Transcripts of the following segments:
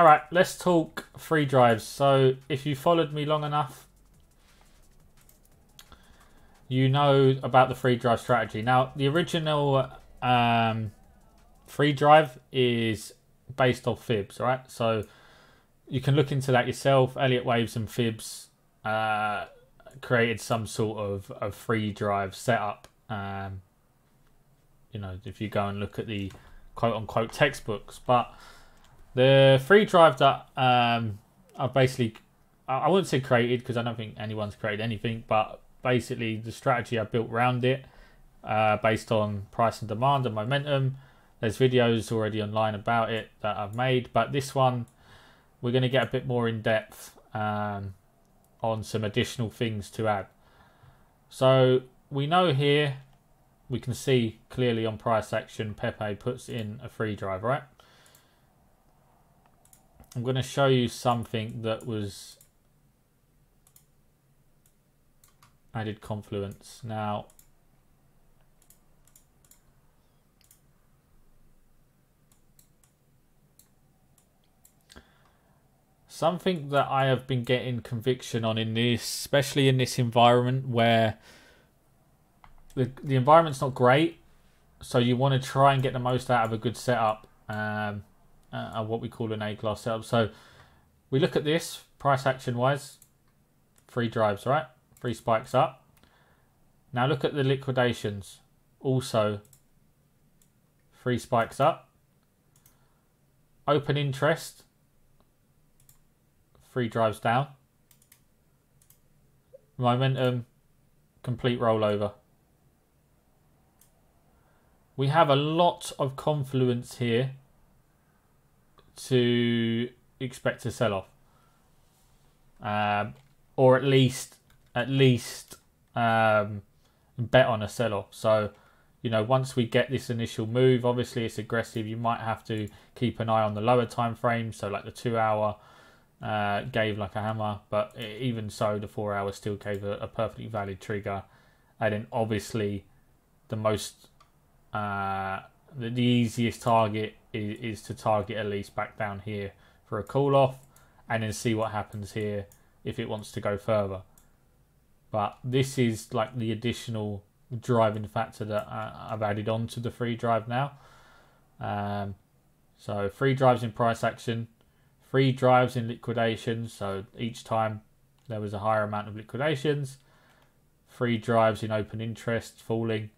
All right, let's talk free drives. So if you followed me long enough, you know about the free drive strategy. Now, the original free drive is based off fibs, right? So you can look into that yourself. Elliott Waves and Fibs created some sort of free drive setup. You know, if you go and look at the quote unquote textbooks, but the free drive that I've basically, I wouldn't say created because I don't think anyone's created anything, but basically the strategy I built around it based on price and demand and momentum. There's videos already online about it that I've made, but this one we're going to get a bit more in depth on some additional things to add. So we know here, we can see clearly on price action, Pepe puts in a free drive, right? I'm going to show you something that was added confluence. Now, something that I have been getting conviction on in this, especially in this environment where the environment's not great, so you want to try and get the most out of a good setup. What we call an A-class setup. So we look at this price action wise, free drives, right? Free spikes up. Now look at the liquidations, also free spikes up. Open interest, free drives down. Momentum, complete rollover. We have a lot of confluence here to expect a sell-off, or at least bet on a sell-off. So, you know, once we get this initial move, obviously it's aggressive. You might have to keep an eye on the lower time frame. So, like the 2 hour gave like a hammer, but even so, the 4 hour still gave a perfectly valid trigger. And then obviously, the most the easiest target is to target at least back down here for a call off, and then see what happens here if it wants to go further. But this is like the additional driving factor that I've added on to the free drive now. So free drives in price action, free drives in liquidations. So each time there was a higher amount of liquidations, free drives in open interest falling.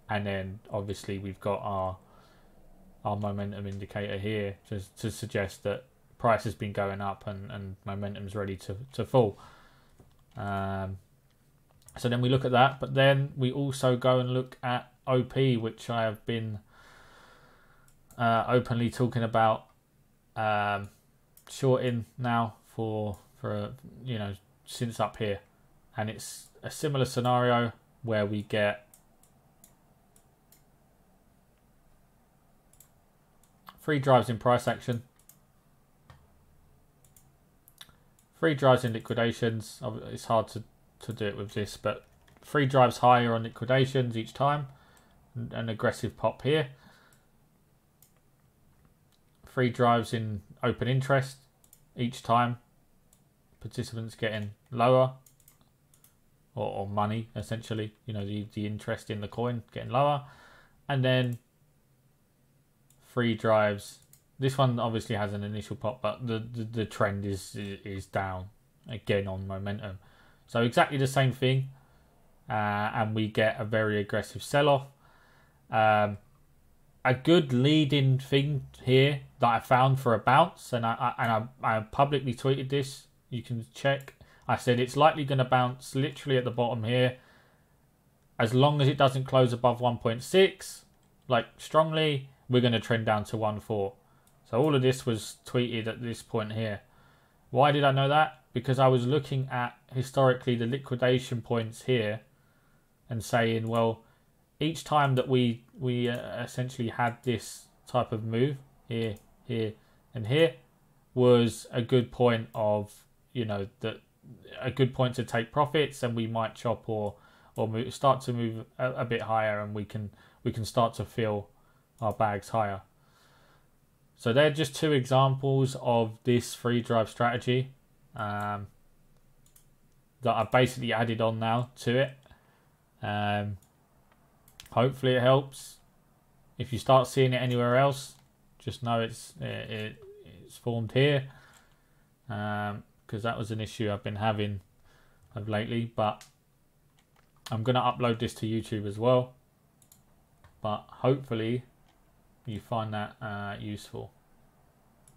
And then obviously we've got our momentum indicator here to suggest that price has been going up and momentum's ready to fall. So then we look at that, but then we also go and look at OP, which I have been openly talking about shorting now for you know, since up here. And it's a similar scenario where we get free drives in price action, free drives in liquidations. It's hard to do it with this, but free drives higher on liquidations each time. An aggressive pop here. Free drives in open interest each time. Participants getting lower, or money essentially. You know, the interest in the coin getting lower, and then free drives. This one obviously has an initial pop, but the trend is down again on momentum. So exactly the same thing, and we get a very aggressive sell-off. A good leading thing here that I found for a bounce, and I publicly tweeted this. You can check. I said it's likely going to bounce literally at the bottom here, as long as it doesn't close above 1.6, like strongly. We're going to trend down to 1.4. So all of this was tweeted at this point here. Why did I know that? Because I was looking at historically the liquidation points here and saying, well, each time that we essentially had this type of move here, here, and here was a good point of, you know, that a good point to take profits, and we might chop or start to move a bit higher, and we can start to fill our bags higher. So they're just two examples of this free drive strategy that I've basically added on now to it. Hopefully it helps. If you start seeing it anywhere else, just know it's formed here, because that was an issue I've been having of lately. But I'm going to upload this to YouTube as well. But hopefully you find that useful.